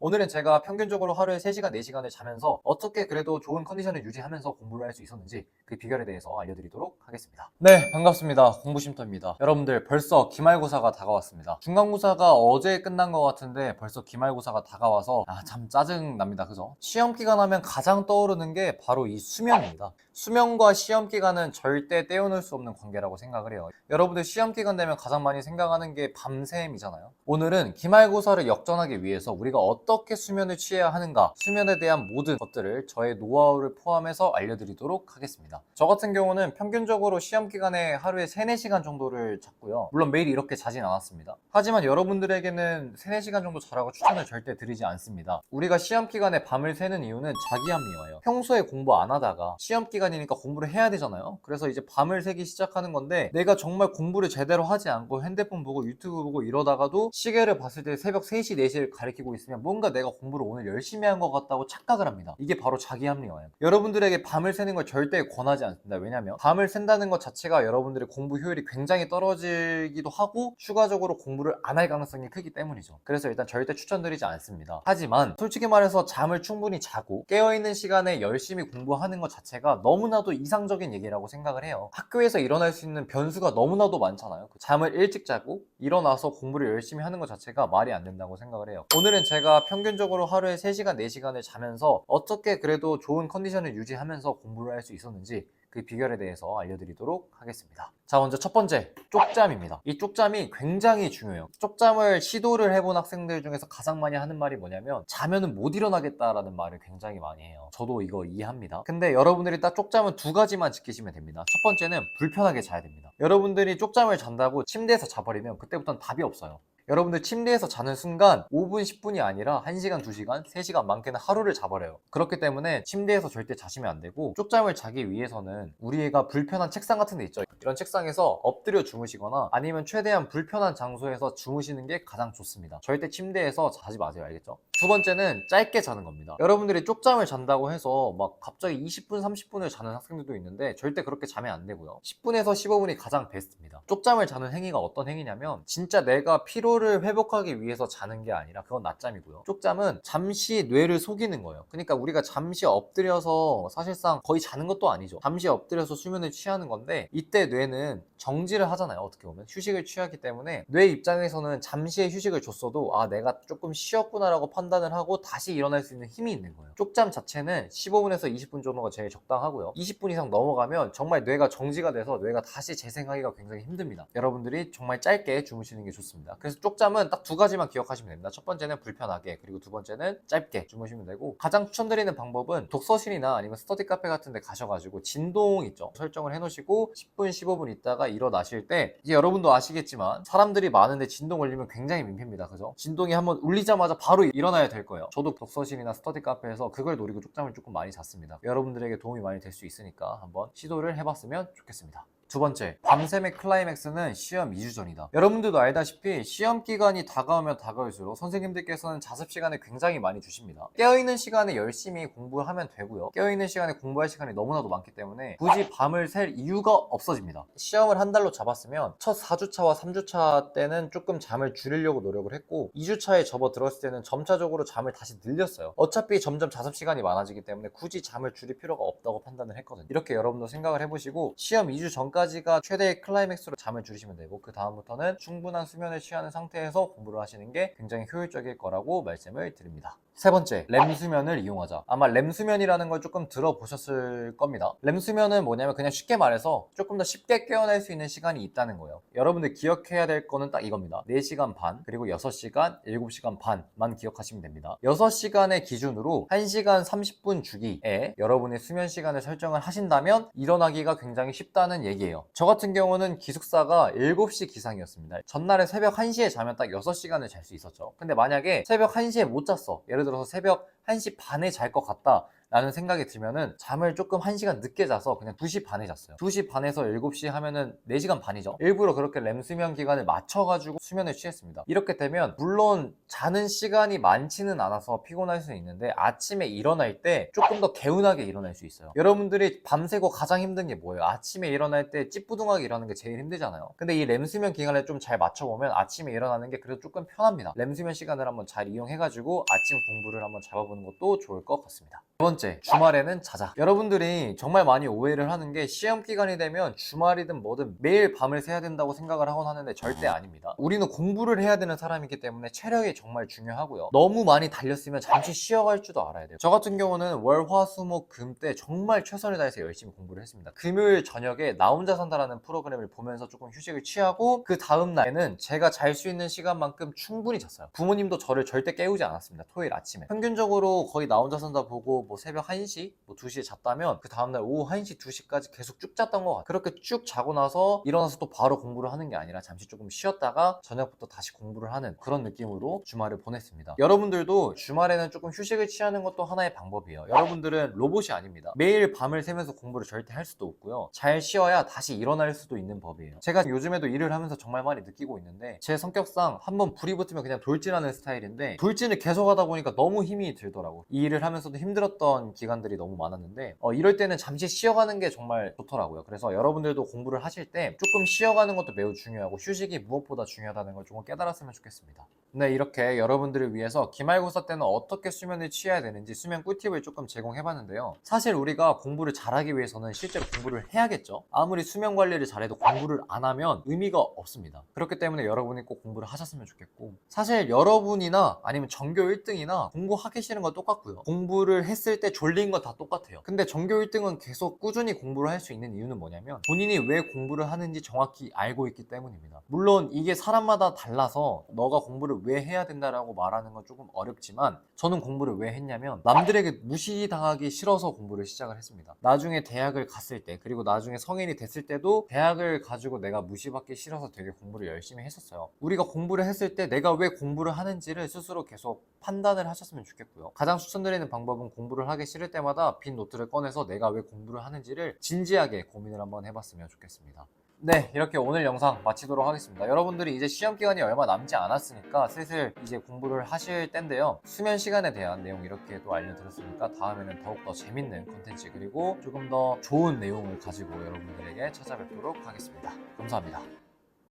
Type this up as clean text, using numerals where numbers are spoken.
오늘은 제가 평균적으로 하루에 3시간, 4시간을 자면서 어떻게 그래도 좋은 컨디션을 유지하면서 공부를 할 수 있었는지 그 비결에 대해서 알려드리도록 하겠습니다. 네, 반갑습니다. 공부쉼터입니다. 여러분들 벌써 기말고사가 다가왔습니다. 중간고사가 어제 끝난 것 같은데 벌써 기말고사가 다가와서 참 짜증납니다. 그죠? 시험 기간 하면 가장 떠오르는 게 바로 이 수면입니다. 수면과 시험 기간은 절대 떼어놓을 수 없는 관계라고 생각을 해요. 여러분들 시험 기간 되면 가장 많이 생각하는 게 밤샘이잖아요. 오늘은 기말고사를 역전하기 위해서 우리가 어떻게 수면을 취해야 하는가, 수면에 대한 모든 것들을 저의 노하우를 포함해서 알려드리도록 하겠습니다. 저 같은 경우는 평균적으로 시험 기간에 하루에 3, 4시간 정도를 잤고요. 물론 매일 이렇게 자진 않았습니다. 하지만 여러분들에게는 3, 4시간 정도 자라고 추천을 절대 드리지 않습니다. 우리가 시험 기간에 밤을 새는 이유는 자기 합리화예요. 평소에 공부 안 하다가 시험 기간이니까 공부를 해야 되잖아요. 그래서 이제 밤을 새기 시작하는 건데, 내가 정말 공부를 제대로 하지 않고 핸드폰 보고 유튜브 보고 이러다가도 시계를 봤을 때 새벽 3시, 4시를 가리키고 있으면 뭔가 내가 공부를 오늘 열심히 한 것 같다고 착각을 합니다. 이게 바로 자기 합리화예요. 여러분들에게 밤을 새는 걸 절대 권하지 않습니다. 왜냐면 밤을 샌다는 것 자체가 여러분들의 공부 효율이 굉장히 떨어지기도 하고 추가적으로 공부를 안 할 가능성이 크기 때문이죠. 그래서 일단 절대 추천드리지 않습니다. 하지만 솔직히 말해서 잠을 충분히 자고 깨어있는 시간에 열심히 공부하는 것 자체가 너무나도 이상적인 얘기라고 생각을 해요. 학교에서 일어날 수 있는 변수가 너무나도 많잖아요. 잠을 일찍 자고 일어나서 공부를 열심히 하는 것 자체가 말이 안 된다고 생각을 해요. 오늘은 제가 평균적으로 하루에 3시간, 4시간을 자면서 어떻게 그래도 좋은 컨디션을 유지하면서 공부를 할 수 있었는지 그 비결에 대해서 알려드리도록 하겠습니다. 자, 먼저 첫 번째, 쪽잠입니다. 이 쪽잠이 굉장히 중요해요. 쪽잠을 시도를 해본 학생들 중에서 가장 많이 하는 말이 뭐냐면, 자면은 못 일어나겠다라는 말을 굉장히 많이 해요. 저도 이거 이해합니다. 근데 여러분들이 딱 쪽잠은 2가지만 지키시면 됩니다. 첫 번째는 불편하게 자야 됩니다. 여러분들이 쪽잠을 잔다고 침대에서 자버리면 그때부터는 답이 없어요. 여러분들 침대에서 자는 순간 5분, 10분이 아니라 1시간, 2시간, 3시간, 많게는 하루를 자버려요. 그렇기 때문에 침대에서 절대 자시면 안 되고, 쪽잠을 자기 위해서는 우리가 불편한 책상 같은 데 있죠. 이런 책상에서 엎드려 주무시거나 아니면 최대한 불편한 장소에서 주무시는 게 가장 좋습니다. 절대 침대에서 자지 마세요. 알겠죠? 두 번째는 짧게 자는 겁니다. 여러분들이 쪽잠을 잔다고 해서 막 갑자기 20분, 30분을 자는 학생들도 있는데 절대 그렇게 자면 안 되고요. 10분에서 15분이 가장 베스트입니다. 쪽잠을 자는 행위가 어떤 행위냐면, 진짜 내가 피로를 회복하기 위해서 자는 게 아니라 그건 낮잠이고요. 쪽잠은 잠시 뇌를 속이는 거예요. 그러니까 우리가 잠시 엎드려서 사실상 거의 자는 것도 아니죠. 잠시 엎드려서 수면을 취하는 건데, 이때 뇌는 정지를 하잖아요. 어떻게 보면 휴식을 취하기 때문에 뇌 입장에서는 잠시의 휴식을 줬어도 내가 조금 쉬었구나라고 판단을 하고 다시 일어날 수 있는 힘이 있는 거예요. 쪽잠 자체는 15분에서 20분 정도가 제일 적당하고요. 20분 이상 넘어가면 정말 뇌가 정지가 돼서 뇌가 다시 재생하기가 굉장히 힘듭니다. 여러분들이 정말 짧게 주무시는 게 좋습니다. 그래서 쪽잠은 딱 2가지만 기억하시면 됩니다. 첫 번째는 불편하게, 그리고 두 번째는 짧게 주무시면 되고, 가장 추천드리는 방법은 독서실이나 아니면 스터디 카페 같은 데 가셔가지고 진동 있죠, 설정을 해놓으시고 10분, 15분 있다가 일어나실 때, 이제 여러분도 아시겠지만 사람들이 많은데 진동 울리면 굉장히 민폐입니다. 그죠? 진동이 한번 울리자마자 바로 일어나야 될 거예요. 저도 독서실이나 스터디 카페에서 그걸 노리고 쪽잠을 조금 많이 잤습니다. 여러분들에게 도움이 많이 될 수 있으니까 한번 시도를 해봤으면 좋겠습니다. 두 번째, 밤샘의 클라이맥스는 시험 2주 전이다. 여러분들도 알다시피 시험 기간이 다가오면 다가올수록 선생님들께서는 자습 시간을 굉장히 많이 주십니다. 깨어있는 시간에 열심히 공부하면 되고요. 깨어있는 시간에 공부할 시간이 너무나도 많기 때문에 굳이 밤을 샐 이유가 없어집니다. 시험을 한 달로 잡았으면 첫 4주차와 3주차 때는 조금 잠을 줄이려고 노력을 했고, 2주차에 접어들었을 때는 점차적으로 잠을 다시 늘렸어요. 어차피 점점 자습 시간이 많아지기 때문에 굳이 잠을 줄일 필요가 없다고 판단을 했거든요. 이렇게 여러분도 생각을 해보시고 시험 2주 전까지가 최대의 클라이맥스로 잠을 줄이시면 되고, 그 다음부터는 충분한 수면을 취하는 상태에서 공부를 하시는 게 굉장히 효율적일 거라고 말씀을 드립니다. 세 번째, 렘 수면을 이용하자. 아마 렘 수면이라는 걸 조금 들어보셨을 겁니다. 렘 수면은 뭐냐면 그냥 쉽게 말해서 조금 더 쉽게 깨어날 수 있는 시간이 있다는 거예요. 여러분들 기억해야 될 거는 딱 이겁니다. 4시간 반, 그리고 6시간, 7시간 반만 기억하시면 됩니다. 6시간의 기준으로 1시간 30분 주기에 여러분의 수면 시간을 설정을 하신다면 일어나기가 굉장히 쉽다는 얘기예요. 저 같은 경우는 기숙사가 7시 기상이었습니다. 전날에 새벽 1시에 자면 딱 6시간을 잘 수 있었죠. 근데 만약에 새벽 1시에 못 잤어. 예를 들어서 새벽 1시 반에 잘 것 같다 라는 생각이 들면은 잠을 조금 1시간 늦게 자서 그냥 2시 반에 잤어요. 2시 반에서 7시 하면은 4시간 반이죠. 일부러 그렇게 렘 수면 기간을 맞춰가지고 수면을 취했습니다. 이렇게 되면 물론 자는 시간이 많지는 않아서 피곤할 수는 있는데 아침에 일어날 때 조금 더 개운하게 일어날 수 있어요. 여러분들이 밤새고 가장 힘든 게 뭐예요? 아침에 일어날 때 찌뿌둥하게 일어나는 게 제일 힘들잖아요. 근데 이 렘 수면 기간을 좀 잘 맞춰보면 아침에 일어나는 게 그래도 조금 편합니다. 렘 수면 시간을 한번 잘 이용해가지고 아침 공부를 한번 잡아보는 것도 좋을 것 같습니다. 두 번째, 주말에는 자자. 여러분들이 정말 많이 오해를 하는 게 시험 기간이 되면 주말이든 뭐든 매일 밤을 새야 된다고 생각을 하곤 하는데 절대 아닙니다. 우리는 공부를 해야 되는 사람이기 때문에 체력이 정말 중요하고요. 너무 많이 달렸으면 잠시 쉬어갈 줄도 알아야 돼요. 저 같은 경우는 월, 화, 수, 목, 금 때 정말 최선을 다해서 열심히 공부를 했습니다. 금요일 저녁에 나 혼자 산다라는 프로그램을 보면서 조금 휴식을 취하고 그 다음 날에는 제가 잘 수 있는 시간만큼 충분히 잤어요. 부모님도 저를 절대 깨우지 않았습니다. 토요일 아침에. 평균적으로 거의 나 혼자 산다 보고 뭐 새벽 1시, 뭐 2시에 잤다면 그 다음날 오후 1시, 2시까지 계속 쭉 잤던 것 같아요. 그렇게 쭉 자고 나서 일어나서 또 바로 공부를 하는 게 아니라 잠시 조금 쉬었다가 저녁부터 다시 공부를 하는 그런 느낌으로 주말을 보냈습니다. 여러분들도 주말에는 조금 휴식을 취하는 것도 하나의 방법이에요. 여러분들은 로봇이 아닙니다. 매일 밤을 새면서 공부를 절대 할 수도 없고요. 잘 쉬어야 다시 일어날 수도 있는 법이에요. 제가 요즘에도 일을 하면서 정말 많이 느끼고 있는데 제 성격상 한번 불이 붙으면 그냥 돌진하는 스타일인데 돌진을 계속 하다 보니까 너무 힘이 들더라고. 이 일을 하면서도 힘들었던 기간들이 너무 많았는데 이럴 때는 잠시 쉬어가는 게 정말 좋더라고요. 그래서 여러분들도 공부를 하실 때 조금 쉬어가는 것도 매우 중요하고 휴식이 무엇보다 중요하다는 걸 조금 깨달았으면 좋겠습니다. 네, 이렇게 여러분들을 위해서 기말고사 때는 어떻게 수면을 취해야 되는지 수면 꿀팁을 조금 제공해봤는데요. 사실 우리가 공부를 잘하기 위해서는 실제로 공부를 해야겠죠. 아무리 수면 관리를 잘해도 공부를 안 하면 의미가 없습니다. 그렇기 때문에 여러분이 꼭 공부를 하셨으면 좋겠고, 사실 여러분이나 아니면 전교 1등이나 공부하기 싫은 건 똑같고요. 공부를 했을 때 졸린 건 다 똑같아요. 근데 전교 1등은 계속 꾸준히 공부를 할 수 있는 이유는 뭐냐면 본인이 왜 공부를 하는지 정확히 알고 있기 때문입니다. 물론 이게 사람마다 달라서 너가 공부를 왜 해야 된다라고 말하는 건 조금 어렵지만 저는 공부를 왜 했냐면 남들에게 무시당하기 싫어서 공부를 시작을 했습니다. 나중에 대학을 갔을 때 그리고 나중에 성인이 됐을 때도 대학을 가지고 내가 무시받기 싫어서 되게 공부를 열심히 했었어요. 우리가 공부를 했을 때 내가 왜 공부를 하는지를 스스로 계속 판단을 하셨으면 좋겠고요. 가장 추천드리는 방법은 공부를 하기 싫을 때마다 빈 노트를 꺼내서 내가 왜 공부를 하는지를 진지하게 고민을 한번 해봤으면 좋겠습니다. 네, 이렇게 오늘 영상 마치도록 하겠습니다. 여러분들이 이제 시험 기간이 얼마 남지 않았으니까 슬슬 이제 공부를 하실 텐데요. 수면 시간에 대한 내용 이렇게 또 알려드렸으니까 다음에는 더욱더 재밌는 콘텐츠 그리고 조금 더 좋은 내용을 가지고 여러분들에게 찾아뵙도록 하겠습니다. 감사합니다.